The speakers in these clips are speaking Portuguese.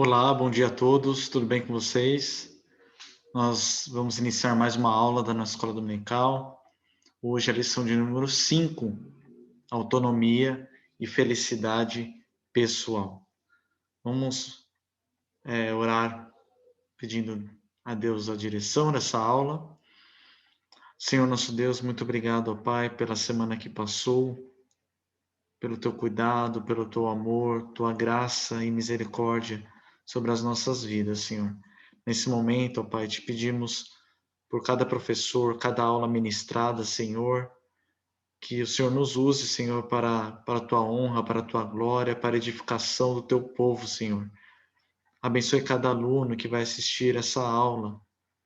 Olá, bom dia a todos, tudo bem com vocês? Nós vamos iniciar mais uma aula da nossa escola dominical. Hoje é a lição de número 5, autonomia e felicidade pessoal. Vamos orar pedindo a Deus a direção dessa aula. Senhor nosso Deus, muito obrigado, ó Pai, pela semana que passou, pelo teu cuidado, pelo teu amor, tua graça e misericórdia sobre as nossas vidas, Senhor. Nesse momento, ó Pai, te pedimos por cada professor, cada aula ministrada, Senhor, que o Senhor nos use, Senhor, para a tua honra, para a tua glória, para a edificação do teu povo, Senhor. Abençoe cada aluno que vai assistir essa aula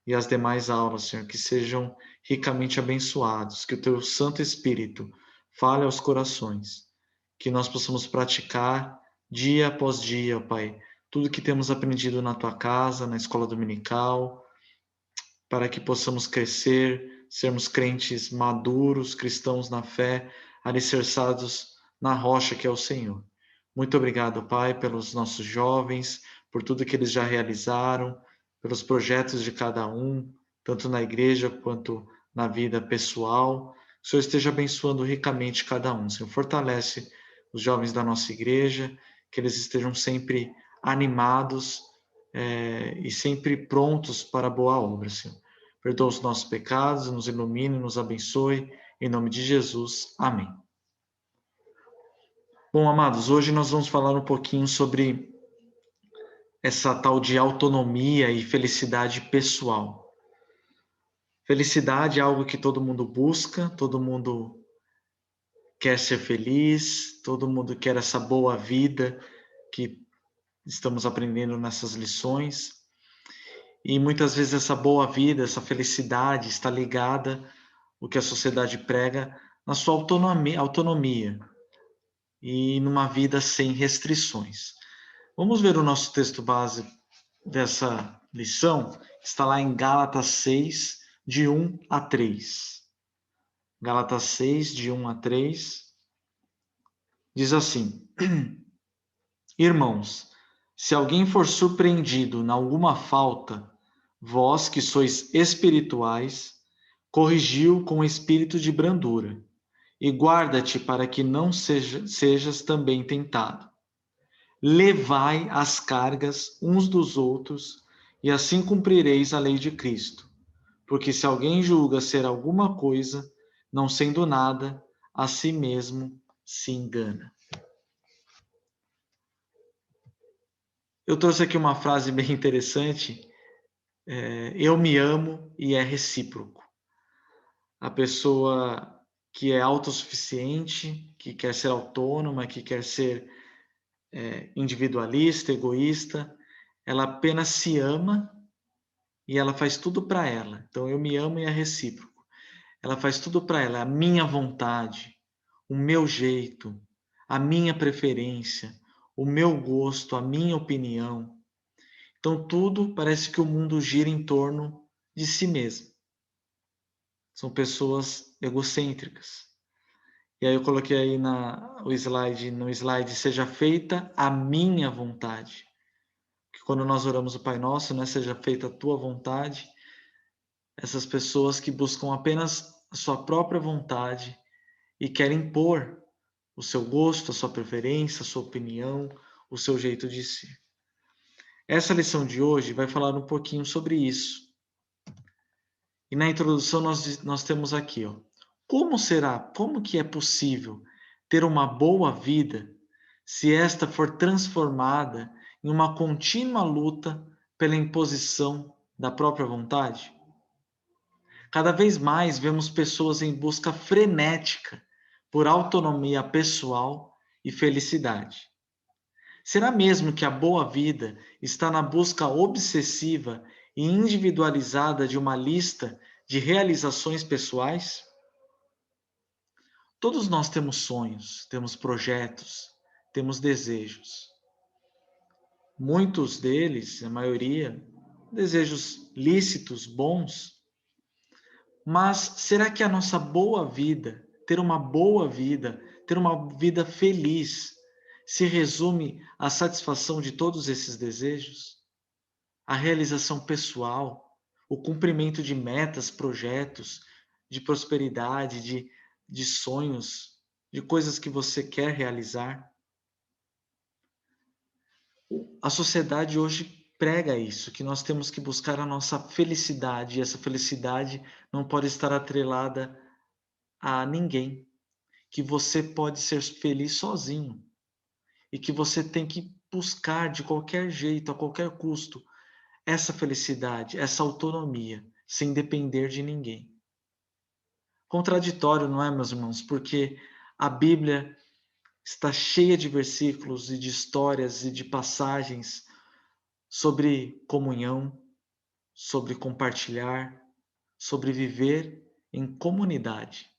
e as demais aulas, Senhor, que sejam ricamente abençoados, que o teu Santo Espírito fale aos corações, que nós possamos praticar dia após dia, ó Pai, tudo que temos aprendido na tua casa, na escola dominical, para que possamos crescer, sermos crentes maduros, cristãos na fé, alicerçados na rocha que é o Senhor. Muito obrigado, Pai, pelos nossos jovens, por tudo que eles já realizaram, pelos projetos de cada um, tanto na igreja quanto na vida pessoal. Que o Senhor esteja abençoando ricamente cada um. Senhor, fortalece os jovens da nossa igreja, que eles estejam sempre animados e sempre prontos para a boa obra, Senhor. Perdoa os nossos pecados, nos ilumine, nos abençoe. Em nome de Jesus. Amém. Bom, amados, hoje nós vamos falar um pouquinho sobre essa tal de autonomia e felicidade pessoal. Felicidade é algo que todo mundo busca, todo mundo quer ser feliz, todo mundo quer essa boa vida que estamos aprendendo nessas lições. E muitas vezes essa boa vida, essa felicidade está ligada o que a sociedade prega na sua autonomia e numa vida sem restrições. Vamos ver o nosso texto base dessa lição, está lá em Gálatas 6, de 1 a 3. Gálatas 6, de 1 a 3, diz assim: Irmãos, se alguém for surpreendido em alguma falta, vós que sois espirituais, corrigiu com espírito de brandura, e guarda-te para que não sejas também tentado. Levai as cargas uns dos outros, e assim cumprireis a lei de Cristo. Porque se alguém julga ser alguma coisa, não sendo nada, a si mesmo se engana. Eu trouxe aqui uma frase bem interessante. Eu me amo e é recíproco. A pessoa que é autossuficiente, que quer ser autônoma, que quer ser individualista, egoísta, ela apenas se ama e ela faz tudo para ela. Então, eu me amo e é recíproco. Ela faz tudo para ela, a minha vontade, o meu jeito, a minha preferência, o meu gosto, a minha opinião. Então, tudo parece que o mundo gira em torno de si mesmo. São pessoas egocêntricas. E aí eu coloquei aí no slide, seja feita a minha vontade. Que quando nós oramos o Pai Nosso, né, seja feita a tua vontade, essas pessoas que buscam apenas a sua própria vontade e querem impor o seu gosto, a sua preferência, a sua opinião, o seu jeito de ser. Essa lição de hoje vai falar um pouquinho sobre isso. E na introdução nós temos aqui, ó, como que é possível ter uma boa vida se esta for transformada em uma contínua luta pela imposição da própria vontade? Cada vez mais vemos pessoas em busca frenética por autonomia pessoal e felicidade. Será mesmo que a boa vida está na busca obsessiva e individualizada de uma lista de realizações pessoais? Todos nós temos sonhos, temos projetos, temos desejos. Muitos deles, a maioria, desejos lícitos, bons. Mas será que a nossa boa vida, ter uma boa vida, ter uma vida feliz, se resume à satisfação de todos esses desejos? A realização pessoal, o cumprimento de metas, projetos, de prosperidade, de sonhos, de coisas que você quer realizar? A sociedade hoje prega isso, que nós temos que buscar a nossa felicidade, e essa felicidade não pode estar atrelada a ninguém, que você pode ser feliz sozinho e que você tem que buscar de qualquer jeito, a qualquer custo, essa felicidade, essa autonomia, sem depender de ninguém. Contraditório, não é, meus irmãos? Porque a Bíblia está cheia de versículos e de histórias e de passagens sobre comunhão, sobre compartilhar, sobre viver em comunidade.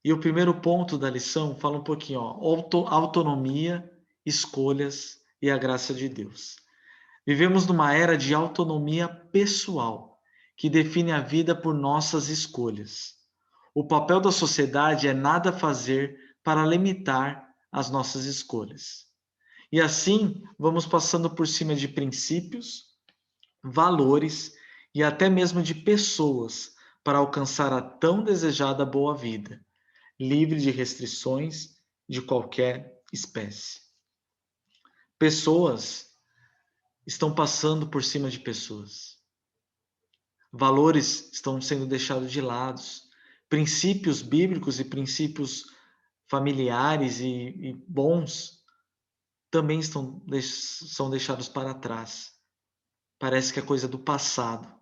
E o primeiro ponto da lição fala um pouquinho, autonomia, escolhas e a graça de Deus. Vivemos numa era de autonomia pessoal, que define a vida por nossas escolhas. O papel da sociedade é nada fazer para limitar as nossas escolhas. E assim, vamos passando por cima de princípios, valores e até mesmo de pessoas para alcançar a tão desejada boa vida, livre de restrições de qualquer espécie. Pessoas estão passando por cima de pessoas. Valores estão sendo deixados de lado. Princípios bíblicos e princípios familiares e bons também são deixados para trás. Parece que é coisa do passado.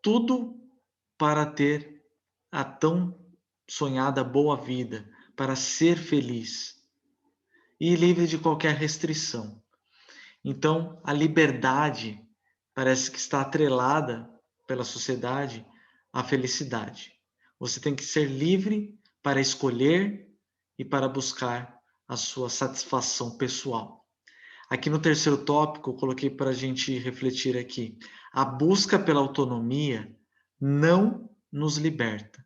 Tudo para ter a tão sonhada boa vida, para ser feliz e livre de qualquer restrição. Então, a liberdade parece que está atrelada pela sociedade à felicidade. Você tem que ser livre para escolher e para buscar a sua satisfação pessoal. Aqui no terceiro tópico, eu coloquei para a gente refletir aqui. A busca pela autonomia não nos liberta.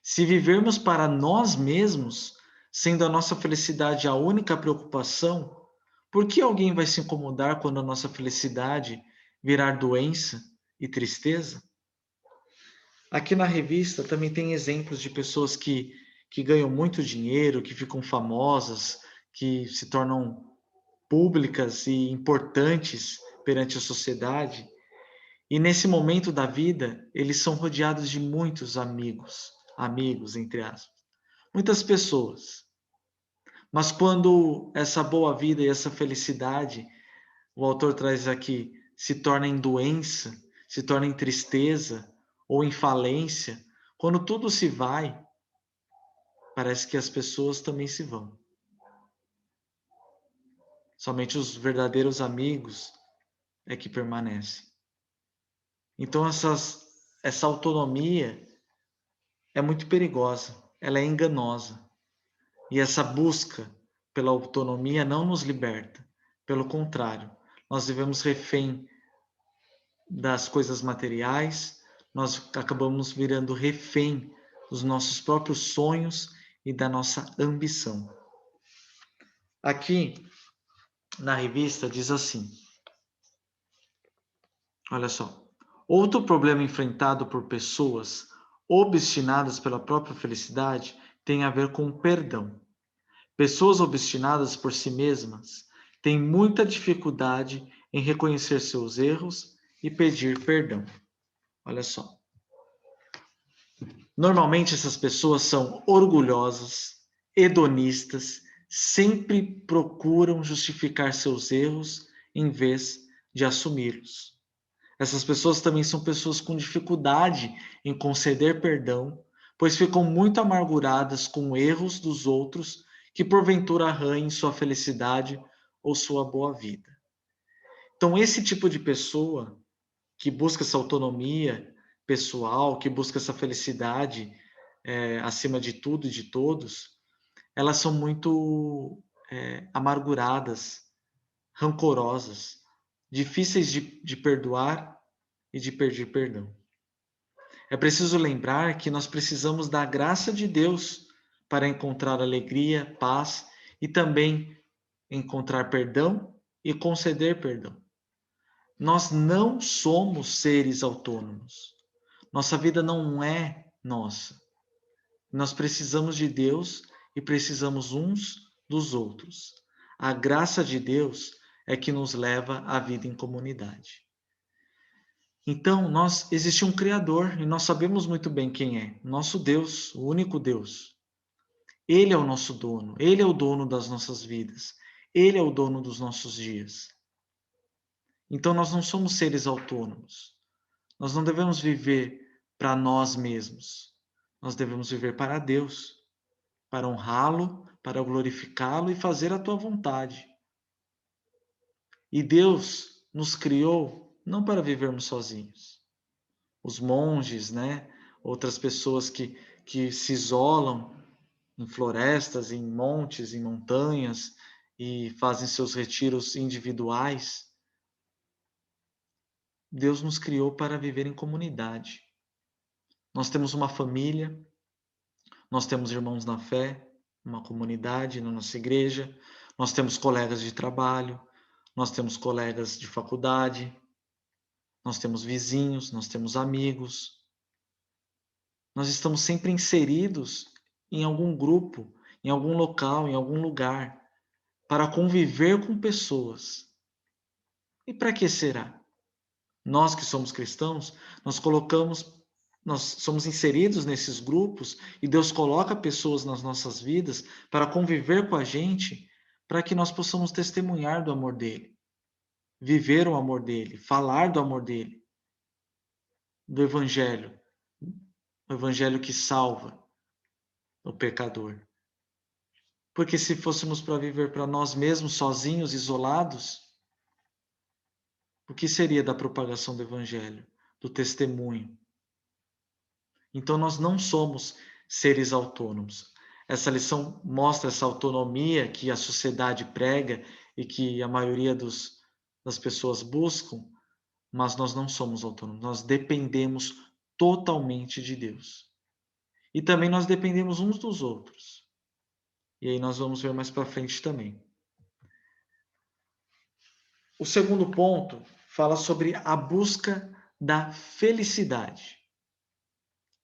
Se vivermos para nós mesmos, sendo a nossa felicidade a única preocupação, por que alguém vai se incomodar quando a nossa felicidade virar doença e tristeza? Aqui na revista também tem exemplos de pessoas que ganham muito dinheiro, que ficam famosas, que se tornam públicas e importantes perante a sociedade. E nesse momento da vida, eles são rodeados de muitos amigos, entre aspas, muitas pessoas. Mas quando essa boa vida e essa felicidade, o autor traz aqui, se torna em doença, se torna em tristeza ou em falência, quando tudo se vai, parece que as pessoas também se vão. Somente os verdadeiros amigos é que permanecem. Então essa autonomia é muito perigosa, ela é enganosa. E essa busca pela autonomia não nos liberta. Pelo contrário, nós vivemos refém das coisas materiais, nós acabamos virando refém dos nossos próprios sonhos e da nossa ambição. Aqui na revista diz assim, olha só, outro problema enfrentado por pessoas obstinadas pela própria felicidade tem a ver com o perdão. Pessoas obstinadas por si mesmas têm muita dificuldade em reconhecer seus erros e pedir perdão. Olha só. Normalmente essas pessoas são orgulhosas, hedonistas, sempre procuram justificar seus erros em vez de assumi-los. Essas pessoas também são pessoas com dificuldade em conceder perdão, pois ficam muito amarguradas com erros dos outros que porventura arranhem sua felicidade ou sua boa vida. Então, esse tipo de pessoa que busca essa autonomia pessoal, que busca essa felicidade acima de tudo e de todos, elas são muito amarguradas, rancorosas, difíceis de perdoar e de pedir perdão. É preciso lembrar que nós precisamos da graça de Deus para encontrar alegria, paz e também encontrar perdão e conceder perdão. Nós não somos seres autônomos. Nossa vida não é nossa. Nós precisamos de Deus e precisamos uns dos outros. A graça de Deus é que nos leva à vida em comunidade. Então, existe um Criador e nós sabemos muito bem quem é. Nosso Deus, o único Deus. Ele é o nosso dono. Ele é o dono das nossas vidas. Ele é o dono dos nossos dias. Então, nós não somos seres autônomos. Nós não devemos viver para nós mesmos. Nós devemos viver para Deus, para honrá-lo, para glorificá-lo e fazer a tua vontade. E Deus nos criou não para vivermos sozinhos. Os monges, né? Outras pessoas que se isolam em florestas, em montes, em montanhas e fazem seus retiros individuais. Deus nos criou para viver em comunidade. Nós temos uma família, nós temos irmãos na fé, uma comunidade na nossa igreja, nós temos colegas de trabalho, nós temos colegas de faculdade, nós temos vizinhos, nós temos amigos. Nós estamos sempre inseridos em algum grupo, em algum local, em algum lugar, para conviver com pessoas. E para que será? Nós que somos cristãos, nós somos inseridos nesses grupos e Deus coloca pessoas nas nossas vidas para conviver com a gente, para que nós possamos testemunhar do amor dele, viver o amor dele, falar do amor dele, do evangelho, o evangelho que salva o pecador. Porque se fôssemos para viver para nós mesmos, sozinhos, isolados, o que seria da propagação do evangelho, do testemunho? Então nós não somos seres autônomos. Essa lição mostra essa autonomia que a sociedade prega e que a maioria das pessoas buscam, mas nós não somos autônomos. Nós dependemos totalmente de Deus. E também nós dependemos uns dos outros. E aí nós vamos ver mais para frente também. O segundo ponto fala sobre a busca da felicidade.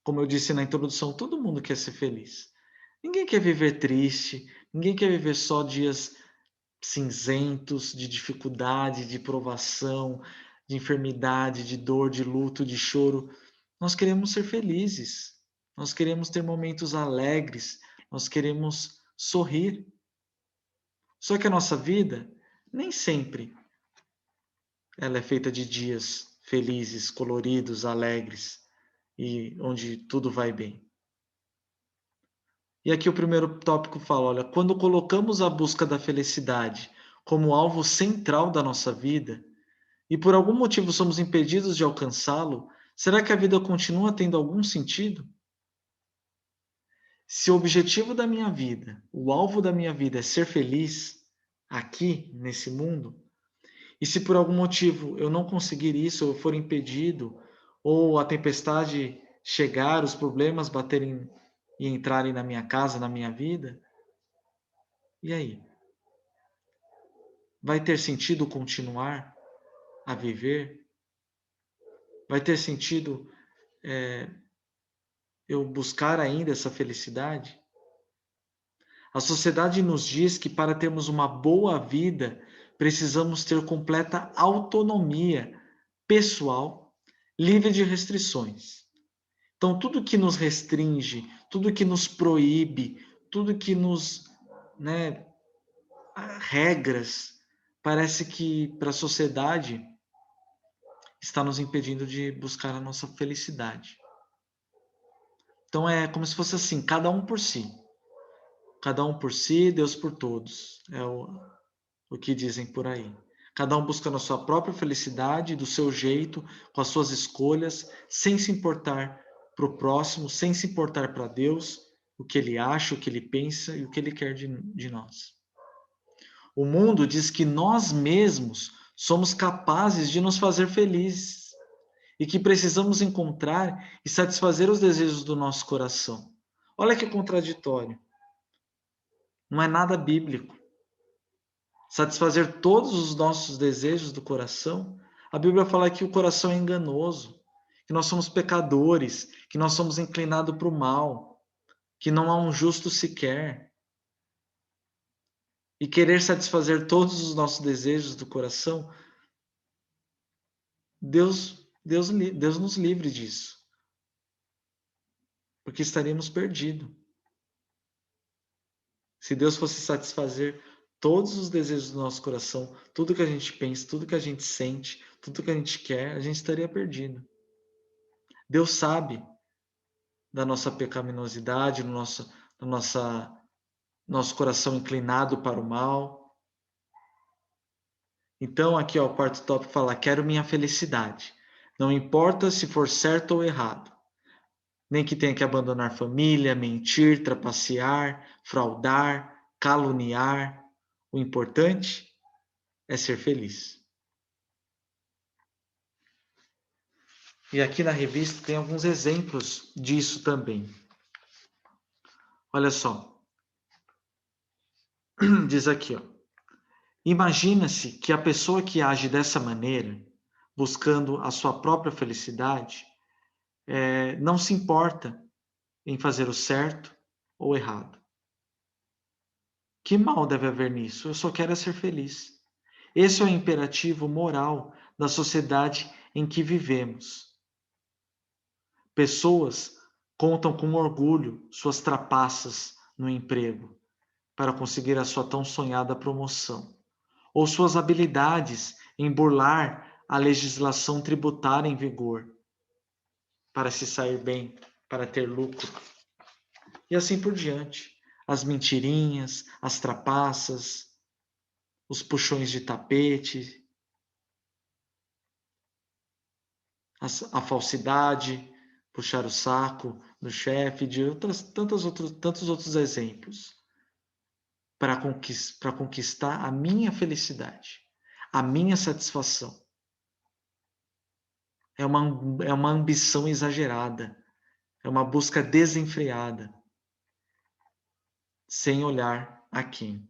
Como eu disse na introdução, todo mundo quer ser feliz. Ninguém quer viver triste, ninguém quer viver só dias cinzentos, de dificuldade, de provação, de enfermidade, de dor, de luto, de choro. Nós queremos ser felizes, nós queremos ter momentos alegres, nós queremos sorrir. Só que a nossa vida nem sempre ela é feita de dias felizes, coloridos, alegres e onde tudo vai bem. E aqui o primeiro tópico fala, olha, quando colocamos a busca da felicidade como alvo central da nossa vida e por algum motivo somos impedidos de alcançá-lo, será que a vida continua tendo algum sentido? Se o objetivo da minha vida, o alvo da minha vida é ser feliz aqui, nesse mundo, e se por algum motivo eu não conseguir isso, ou eu for impedido, ou a tempestade chegar, os problemas baterem e entrarem na minha casa, na minha vida, e aí? Vai ter sentido continuar a viver? Vai ter sentido eu buscar ainda essa felicidade? A sociedade nos diz que para termos uma boa vida, precisamos ter completa autonomia pessoal, livre de restrições. Então, tudo que nos restringe, tudo que nos proíbe, tudo que nos, regras, parece que para a sociedade está nos impedindo de buscar a nossa felicidade. Então é como se fosse assim, cada um por si. Cada um por si, Deus por todos. É o que dizem por aí. Cada um buscando a sua própria felicidade, do seu jeito, com as suas escolhas, sem se importar para o próximo, sem se importar para Deus, o que ele acha, o que ele pensa e o que ele quer de nós. O mundo diz que nós mesmos somos capazes de nos fazer felizes e que precisamos encontrar e satisfazer os desejos do nosso coração. Olha que contraditório. Não é nada bíblico. Satisfazer todos os nossos desejos do coração. A Bíblia fala que o coração é enganoso, que nós somos pecadores, que nós somos inclinados para o mal, que não há um justo sequer. E querer satisfazer todos os nossos desejos do coração, Deus nos livre disso. Porque estaríamos perdidos. Se Deus fosse satisfazer todos os desejos do nosso coração, tudo que a gente pensa, tudo que a gente sente, tudo que a gente quer, a gente estaria perdido. Deus sabe da nossa pecaminosidade, nosso coração inclinado para o mal. Então, aqui, ó, o quarto tópico fala: quero minha felicidade. Não importa se for certo ou errado. Nem que tenha que abandonar família, mentir, trapacear, fraudar, caluniar. O importante é ser feliz. E aqui na revista tem alguns exemplos disso também. Olha só. Diz aqui, ó. Imagina-se que a pessoa que age dessa maneira, buscando a sua própria felicidade, não se importa em fazer o certo ou errado. Que mal deve haver nisso? Eu só quero ser feliz. Esse é o imperativo moral da sociedade em que vivemos. Pessoas contam com orgulho suas trapaças no emprego para conseguir a sua tão sonhada promoção, ou suas habilidades em burlar a legislação tributária em vigor para se sair bem, para ter lucro. E assim por diante. As mentirinhas, as trapaças, os puxões de tapete, a falsidade, puxar o saco do chefe, de tantos outros exemplos, para conquistar a minha felicidade, a minha satisfação. É uma ambição exagerada, é uma busca desenfreada, sem olhar a quem.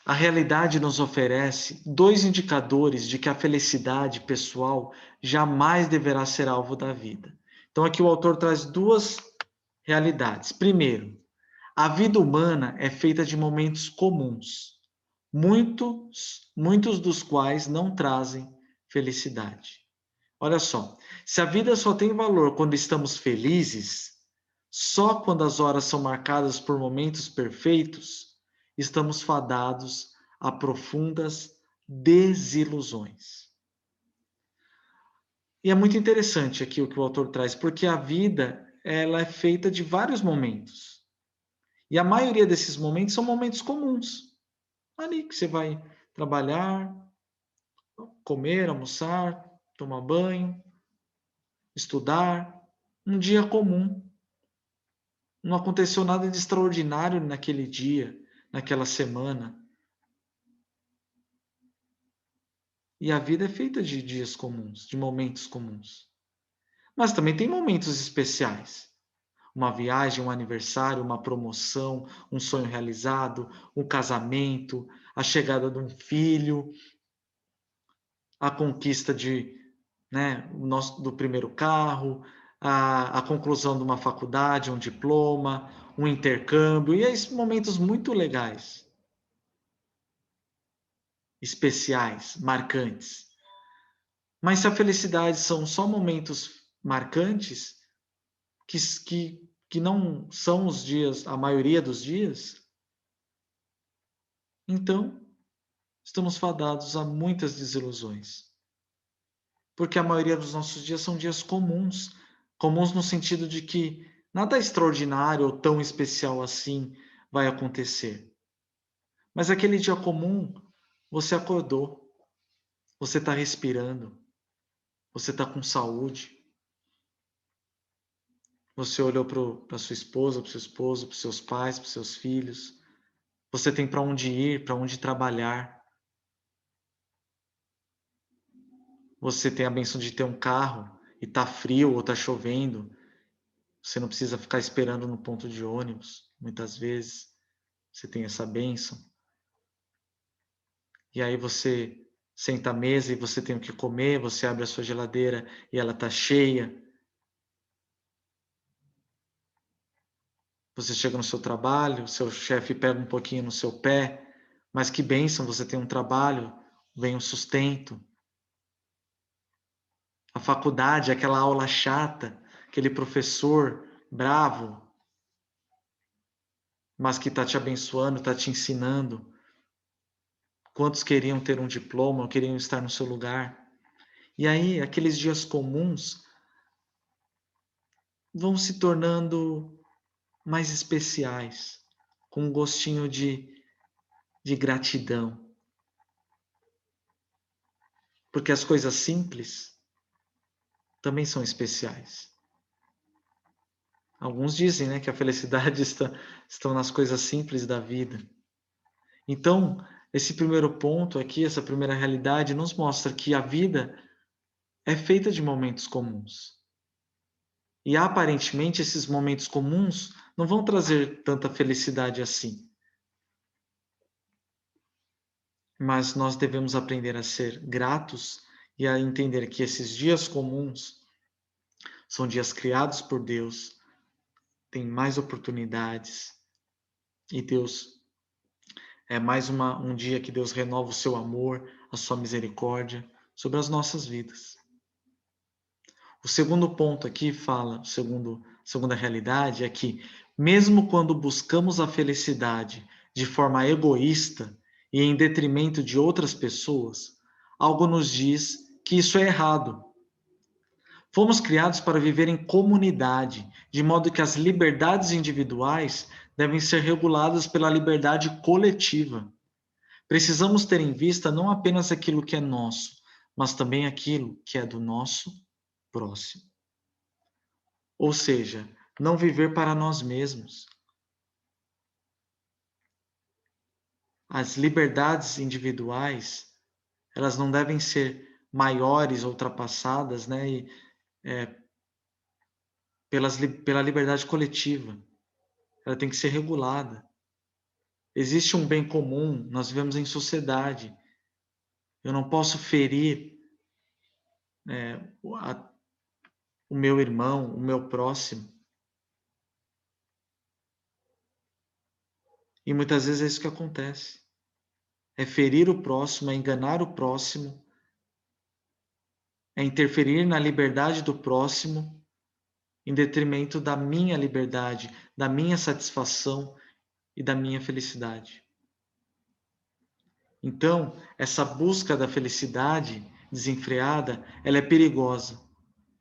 A realidade nos oferece dois indicadores de que a felicidade pessoal jamais deverá ser alvo da vida. Então aqui o autor traz duas realidades. Primeiro, a vida humana é feita de momentos comuns, muitos dos quais não trazem felicidade. Olha só, se a vida só tem valor quando estamos felizes, só quando as horas são marcadas por momentos perfeitos, estamos fadados a profundas desilusões. E é muito interessante aqui o que o autor traz, porque a vida ela é feita de vários momentos. E a maioria desses momentos são momentos comuns. Ali que você vai trabalhar, comer, almoçar, tomar banho, estudar, um dia comum. Não aconteceu nada de extraordinário naquele dia, naquela semana. E a vida é feita de dias comuns, de momentos comuns. Mas também tem momentos especiais. Uma viagem, um aniversário, uma promoção, um sonho realizado, um casamento, a chegada de um filho, a conquista do primeiro carro, a conclusão de uma faculdade, um diploma, um intercâmbio, e esses momentos muito legais, especiais, marcantes. Mas se a felicidade são só momentos marcantes, que não são os dias, a maioria dos dias, então estamos fadados a muitas desilusões. Porque a maioria dos nossos dias são dias comuns. Comuns no sentido de que nada extraordinário ou tão especial assim vai acontecer. Mas aquele dia comum, você acordou, você está respirando, você está com saúde, você olhou para sua esposa, para o seu esposo, para os seus pais, para os seus filhos, você tem para onde ir, para onde trabalhar, você tem a bênção de ter um carro e está frio ou está chovendo, você não precisa ficar esperando no ponto de ônibus, muitas vezes. você tem essa bênção. E aí você senta à mesa e você tem o que comer, você abre a sua geladeira e ela está cheia. Você chega no seu trabalho, seu chefe pega um pouquinho no seu pé, mas que bênção, você tem um trabalho, vem um sustento. A faculdade, aquela aula chata, aquele professor bravo, mas que está te abençoando, está te ensinando. Quantos queriam ter um diploma, ou queriam estar no seu lugar? E aí, aqueles dias comuns vão se tornando mais especiais, com um gostinho de gratidão. Porque as coisas simples também são especiais. Alguns dizem, né, que a felicidade está nas coisas simples da vida. Então, esse primeiro ponto aqui, essa primeira realidade, nos mostra que a vida é feita de momentos comuns. E aparentemente esses momentos comuns não vão trazer tanta felicidade assim. Mas nós devemos aprender a ser gratos e a entender que esses dias comuns são dias criados por Deus, tem mais oportunidades, e Deus é mais um dia que Deus renova o seu amor, a sua misericórdia sobre as nossas vidas. O segundo ponto aqui fala, segunda realidade é que, mesmo quando buscamos a felicidade de forma egoísta e em detrimento de outras pessoas, algo nos diz que isso é errado. Fomos criados para viver em comunidade, de modo que as liberdades individuais devem ser reguladas pela liberdade coletiva. Precisamos ter em vista não apenas aquilo que é nosso, mas também aquilo que é do nosso próximo. Ou seja, não viver para nós mesmos. As liberdades individuais, elas não devem ser maiores, ultrapassadas, né? Pela liberdade coletiva. Ela tem que ser regulada. Existe um bem comum, nós vivemos em sociedade. Eu não posso ferir o meu irmão, o meu próximo. E muitas vezes é isso que acontece. É ferir o próximo, é enganar o próximo, é interferir na liberdade do próximo em detrimento da minha liberdade, da minha satisfação e da minha felicidade. Então, essa busca da felicidade desenfreada, ela é perigosa,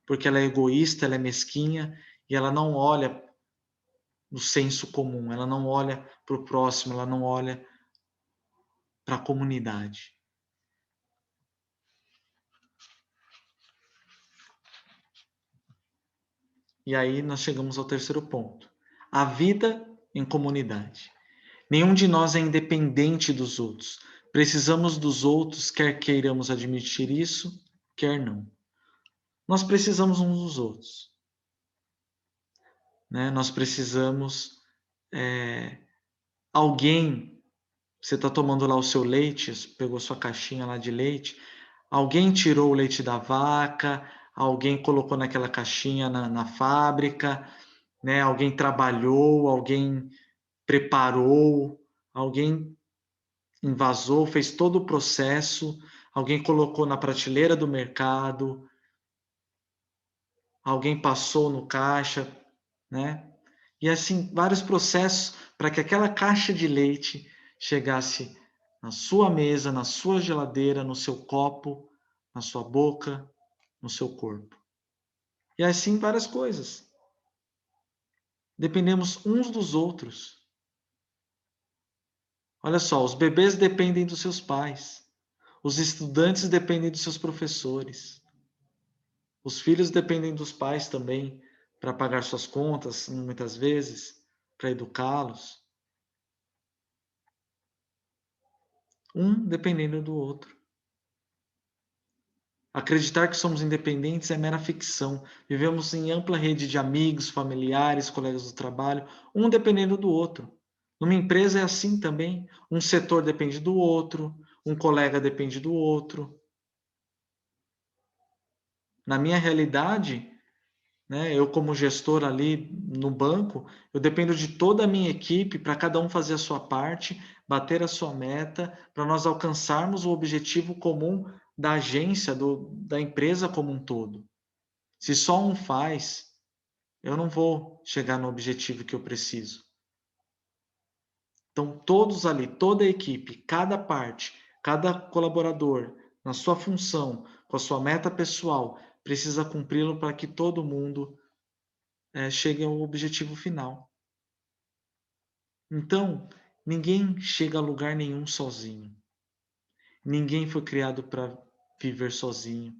porque ela é egoísta, ela é mesquinha e ela não olha no senso comum, ela não olha para o próximo, ela não olha para a comunidade. E aí nós chegamos ao terceiro ponto. A vida em comunidade. Nenhum de nós é independente dos outros. Precisamos dos outros, quer queiramos admitir isso, quer não. Nós precisamos uns dos outros. Né? Nós precisamos... alguém... Você está tomando lá o seu leite, pegou sua caixinha lá de leite, alguém tirou o leite da vaca, alguém colocou naquela caixinha na fábrica, né? Alguém trabalhou, alguém preparou, alguém invasou, fez todo o processo, alguém colocou na prateleira do mercado, alguém passou no caixa, né? E assim, vários processos para que aquela caixa de leite chegasse na sua mesa, na sua geladeira, no seu copo, na sua boca, no seu corpo. E assim várias coisas. Dependemos uns dos outros. Olha só, os bebês dependem dos seus pais. Os estudantes dependem dos seus professores. Os filhos dependem dos pais também para pagar suas contas, muitas vezes, para educá-los. Um dependendo do outro. Acreditar que somos independentes é mera ficção. Vivemos em ampla rede de amigos, familiares, colegas do trabalho, um dependendo do outro. Numa empresa é assim também. Um setor depende do outro, um colega depende do outro. Na minha realidade, né, eu como gestor ali no banco, eu dependo de toda a minha equipe para cada um fazer a sua parte, bater a sua meta, para nós alcançarmos o objetivo comum da agência, da empresa como um todo. Se só um faz, eu não vou chegar no objetivo que eu preciso. Então, todos ali, toda a equipe, cada parte, cada colaborador, na sua função, com a sua meta pessoal, precisa cumpri-lo para que todo mundo chegue ao objetivo final. Então, ninguém chega a lugar nenhum sozinho. Ninguém foi criado para viver sozinho.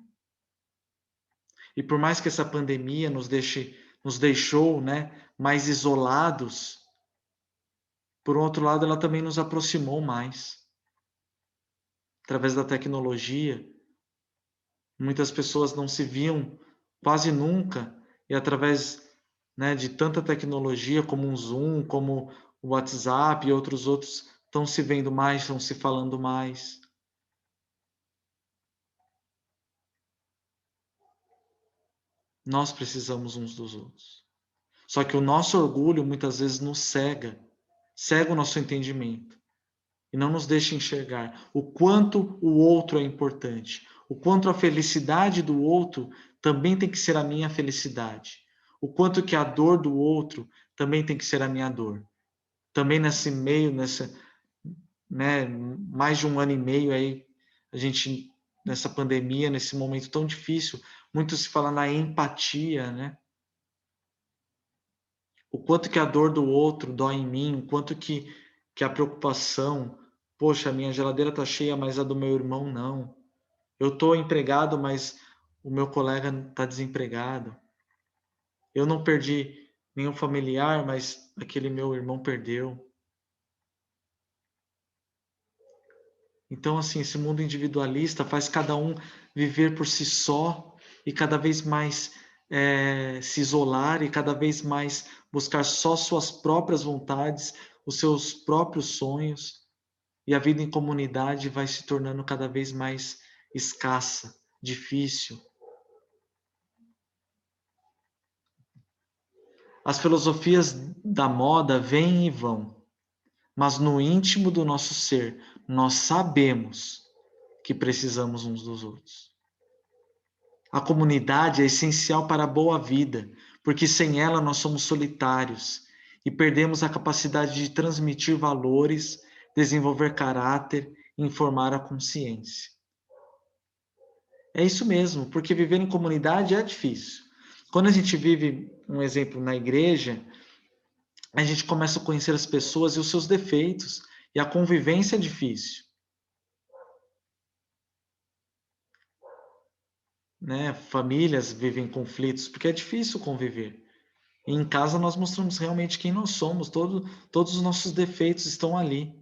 E por mais que essa pandemia nos deixou, né, mais isolados, por outro lado, ela também nos aproximou mais. Através da tecnologia, muitas pessoas não se viam quase nunca, e através, né, de tanta tecnologia como um Zoom, como o WhatsApp e outros, estão se vendo mais, estão se falando mais. Nós precisamos uns dos outros. Só que o nosso orgulho muitas vezes nos cega o nosso entendimento e não nos deixa enxergar o quanto o outro é importante, o quanto a felicidade do outro também tem que ser a minha felicidade, o quanto que a dor do outro também tem que ser a minha dor. Também né, mais de um ano e meio aí, a gente nessa pandemia, nesse momento tão difícil, muito se fala na empatia, né? O quanto que a dor do outro dói em mim, o quanto que a preocupação, poxa, a minha geladeira está cheia, mas a do meu irmão não. Eu estou empregado, mas o meu colega está desempregado. Eu não perdi nenhum familiar, mas aquele meu irmão perdeu. Então, assim, esse mundo individualista faz cada um viver por si só e cada vez mais se isolar e cada vez mais buscar só suas próprias vontades, os seus próprios sonhos. E a vida em comunidade vai se tornando cada vez mais escassa, difícil. As filosofias da moda vêm e vão, mas no íntimo do nosso ser, nós sabemos que precisamos uns dos outros. A comunidade é essencial para a boa vida, porque sem ela nós somos solitários e perdemos a capacidade de transmitir valores, desenvolver caráter e informar a consciência. É isso mesmo, porque viver em comunidade é difícil. Quando a gente vive, um exemplo, na igreja, a gente começa a conhecer as pessoas e os seus defeitos, e a convivência é difícil. Né? Famílias vivem conflitos, porque é difícil conviver. E em casa nós mostramos realmente quem nós somos, todos os nossos defeitos estão ali.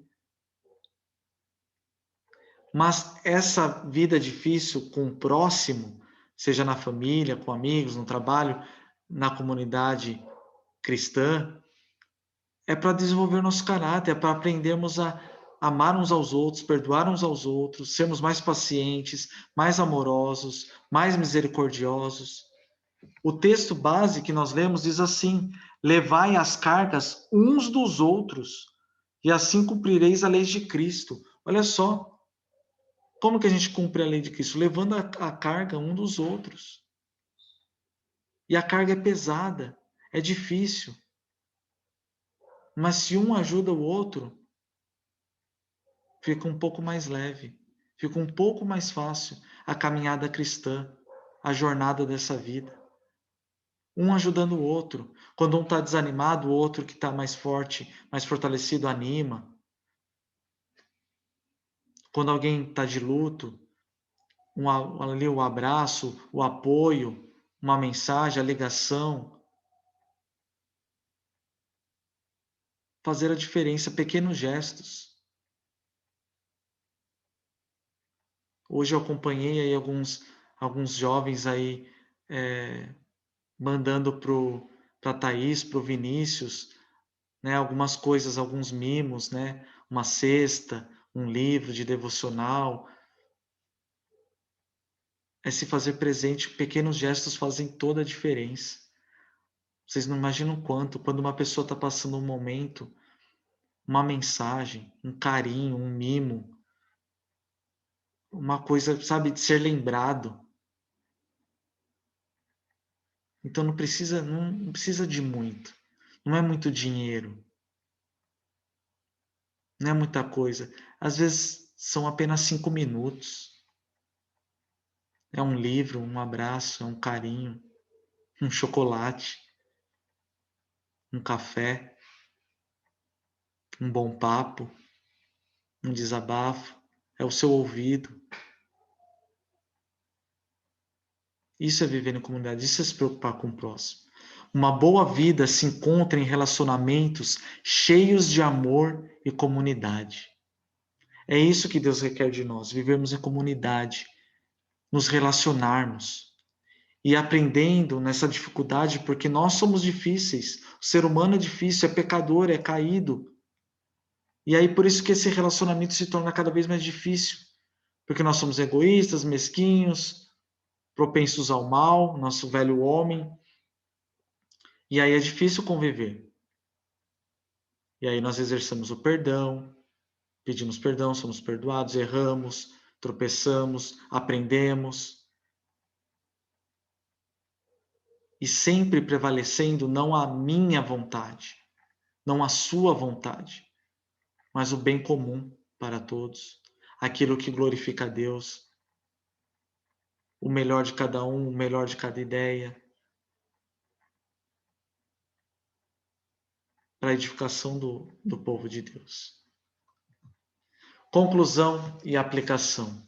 Mas essa vida difícil com o próximo, seja na família, com amigos, no trabalho, na comunidade cristã, é para desenvolver nosso caráter, é para aprendermos a amar uns aos outros, perdoar uns aos outros, sermos mais pacientes, mais amorosos, mais misericordiosos. O texto base que nós lemos diz assim: levai as cargas uns dos outros, e assim cumprireis a lei de Cristo. Olha só, como que a gente cumpre a lei de Cristo? Levando a carga um dos outros. E a carga é pesada, é difícil. Mas se um ajuda o outro, fica um pouco mais leve, fica um pouco mais fácil a caminhada cristã, a jornada dessa vida. Um ajudando o outro. Quando um está desanimado, o outro que está mais forte, mais fortalecido, anima. Quando alguém está de luto, ali o abraço, o apoio, uma mensagem, a ligação. Fazer a diferença, pequenos gestos. Hoje eu acompanhei aí alguns jovens aí mandando para a Thaís, para o Vinícius, né? Algumas coisas, alguns mimos, né? Uma cesta, um livro de devocional. É se fazer presente, pequenos gestos fazem toda a diferença. Vocês não imaginam quanto, quando uma pessoa está passando um momento, uma mensagem, um carinho, um mimo, uma coisa, sabe, de ser lembrado. Então não precisa de muito. Não é muito dinheiro, não é muita coisa. Às vezes são apenas 5 minutos. É um livro, um abraço, é um carinho, um chocolate, um café, um bom papo, um desabafo, é o seu ouvido. Isso é viver em comunidade, isso é se preocupar com o próximo. Uma boa vida se encontra em relacionamentos cheios de amor e comunidade. É isso que Deus requer de nós, vivermos em comunidade, nos relacionarmos e aprendendo nessa dificuldade, porque nós somos difíceis. O ser humano é difícil, é pecador, é caído. E aí por isso que esse relacionamento se torna cada vez mais difícil, porque nós somos egoístas, mesquinhos, propensos ao mal, nosso velho homem, e aí é difícil conviver. E aí nós exercemos o perdão, pedimos perdão, somos perdoados, erramos, tropeçamos, aprendemos, e sempre prevalecendo não a minha vontade, não a sua vontade, mas o bem comum para todos, aquilo que glorifica a Deus, o melhor de cada um, o melhor de cada ideia, para a edificação do povo de Deus. Conclusão e aplicação.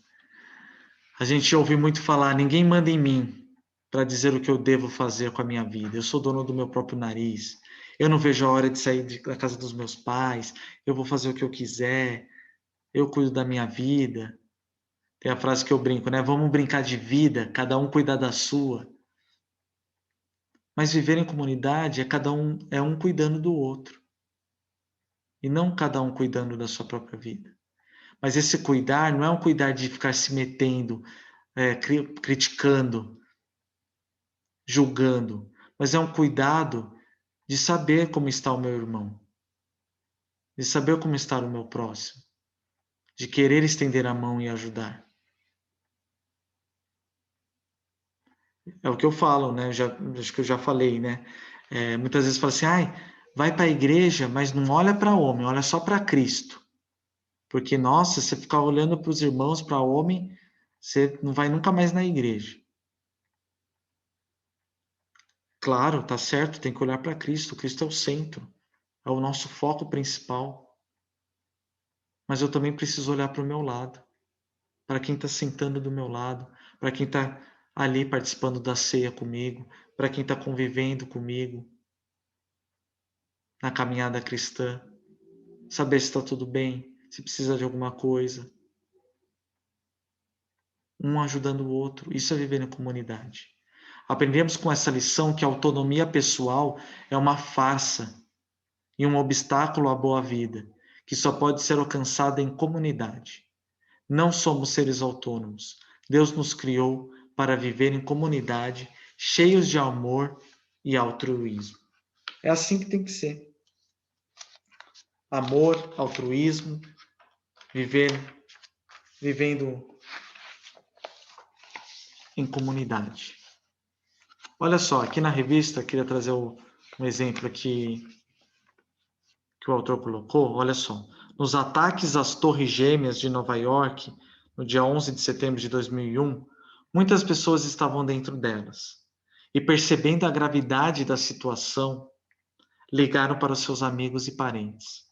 A gente ouve muito falar, ninguém manda em mim para dizer o que eu devo fazer com a minha vida. Eu sou dono do meu próprio nariz. Eu não vejo a hora de sair da casa dos meus pais. Eu vou fazer o que eu quiser. Eu cuido da minha vida. Tem a frase que eu brinco, né? Vamos brincar de vida, cada um cuidar da sua. Mas viver em comunidade é cada um cuidando do outro. E não cada um cuidando da sua própria vida. Mas esse cuidar não é um cuidar de ficar se metendo, criticando, julgando, mas é um cuidado de saber como está o meu irmão, de saber como está o meu próximo, de querer estender a mão e ajudar. É o que eu falo, né? Acho que eu já falei, né? Muitas vezes fala assim, vai para a igreja, mas não olha para homem, olha só para Cristo. Porque, nossa, você ficar olhando para os irmãos, para homem, você não vai nunca mais na igreja. Claro, tá certo, tem que olhar para Cristo. Cristo é o centro, é o nosso foco principal. Mas eu também preciso olhar para o meu lado, para quem está sentando do meu lado, para quem está ali participando da ceia comigo, para quem está convivendo comigo na caminhada cristã. Saber se está tudo bem, se precisa de alguma coisa. Um ajudando o outro. Isso é viver em comunidade. Aprendemos com essa lição que a autonomia pessoal é uma farsa e um obstáculo à boa vida, que só pode ser alcançada em comunidade. Não somos seres autônomos. Deus nos criou para viver em comunidade, cheios de amor e altruísmo. É assim que tem que ser. Amor, altruísmo, vivendo em comunidade. Olha só, aqui na revista, queria trazer um exemplo aqui que o autor colocou. Olha só, nos ataques às Torres Gêmeas de Nova York, no dia 11 de setembro de 2001, muitas pessoas estavam dentro delas. E percebendo a gravidade da situação, ligaram para os seus amigos e parentes.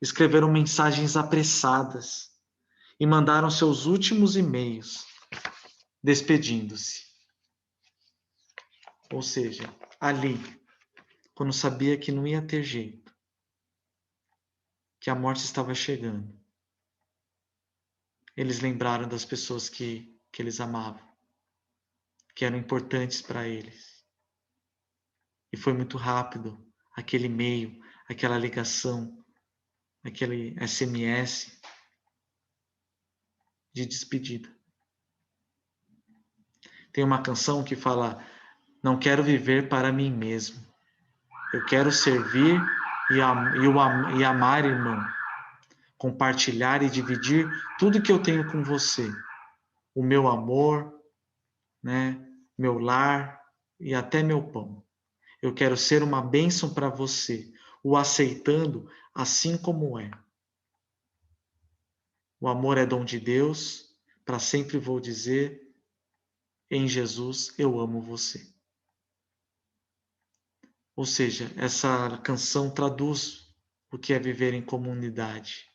Escreveram mensagens apressadas e mandaram seus últimos e-mails, despedindo-se. Ou seja, ali, quando sabia que não ia ter jeito, que a morte estava chegando, eles lembraram das pessoas que eles amavam, que eram importantes para eles. E foi muito rápido aquele e-mail, aquela ligação, aquele SMS de despedida. Tem uma canção que fala: não quero viver para mim mesmo. Eu quero servir e amar, irmão. Compartilhar e dividir tudo que eu tenho com você. O meu amor, né? Meu lar e até meu pão. Eu quero ser uma bênção para você, o aceitando assim como é. O amor é dom de Deus, para sempre vou dizer, em Jesus eu amo você. Ou seja, essa canção traduz o que é viver em comunidade.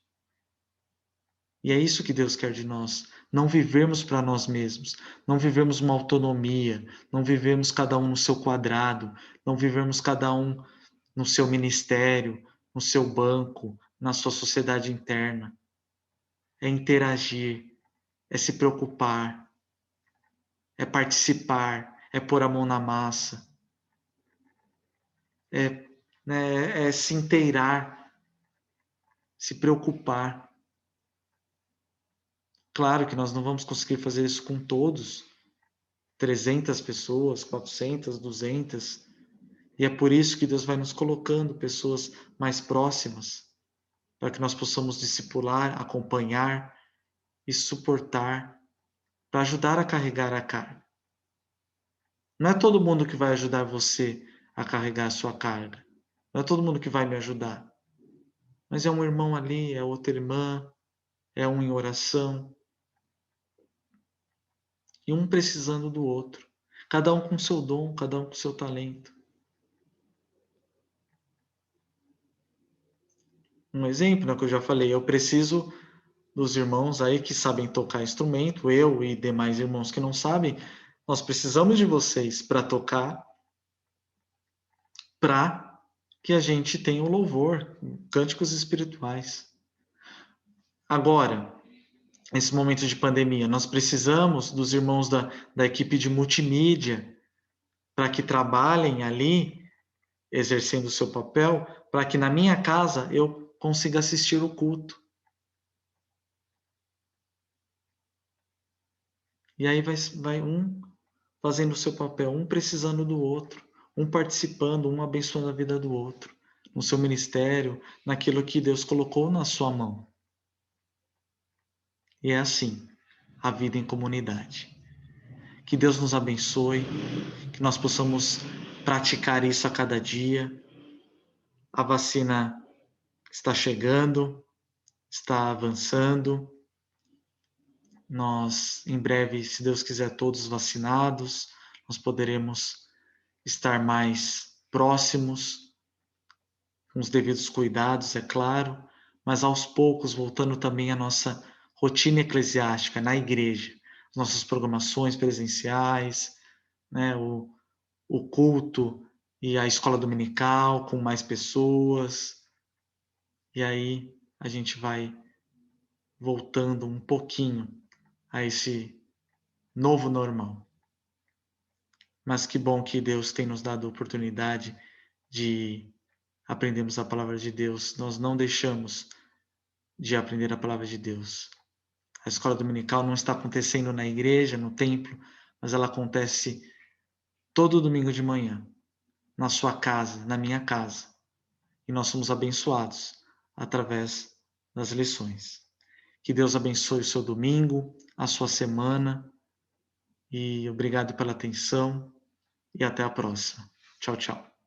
E é isso que Deus quer de nós. Não vivermos para nós mesmos, não vivermos uma autonomia, não vivermos cada um no seu quadrado, não vivermos cada um no seu ministério, no seu banco, na sua sociedade interna. É interagir, é se preocupar, é participar, é pôr a mão na massa, é se inteirar, se preocupar. Claro que nós não vamos conseguir fazer isso com todos, 300 pessoas, 400, 200, e é por isso que Deus vai nos colocando pessoas mais próximas, para que nós possamos discipular, acompanhar e suportar, para ajudar a carregar a carga. Não é todo mundo que vai ajudar você a carregar a sua carga. Não é todo mundo que vai me ajudar. Mas é um irmão ali, é outra irmã, é um em oração. E um precisando do outro. Cada um com seu dom, cada um com seu talento. Um exemplo, né, que eu já falei, eu preciso dos irmãos aí que sabem tocar instrumento, eu e demais irmãos que não sabem, nós precisamos de vocês para tocar, para que a gente tenha o louvor, cânticos espirituais. Agora, nesse momento de pandemia, nós precisamos dos irmãos da equipe de multimídia para que trabalhem ali, exercendo o seu papel, para que na minha casa eu consiga assistir o culto. E aí vai um fazendo o seu papel, um precisando do outro, um participando, um abençoando a vida do outro, no seu ministério, naquilo que Deus colocou na sua mão. E é assim, a vida em comunidade. Que Deus nos abençoe, que nós possamos praticar isso a cada dia. A vacina está chegando, está avançando. Nós, em breve, se Deus quiser, todos vacinados, nós poderemos estar mais próximos, com os devidos cuidados, é claro, mas aos poucos voltando também à nossa rotina eclesiástica na igreja, as nossas programações presenciais, né, o culto e a escola dominical com mais pessoas, e aí a gente vai voltando um pouquinho a esse novo normal. Mas que bom que Deus tem nos dado a oportunidade de aprendermos a palavra de Deus. Nós não deixamos de aprender a palavra de Deus. A escola dominical não está acontecendo na igreja, no templo, mas ela acontece todo domingo de manhã, na sua casa, na minha casa. E nós somos abençoados através das lições. Que Deus abençoe o seu domingo, a sua semana, e obrigado pela atenção, e até a próxima. Tchau, tchau.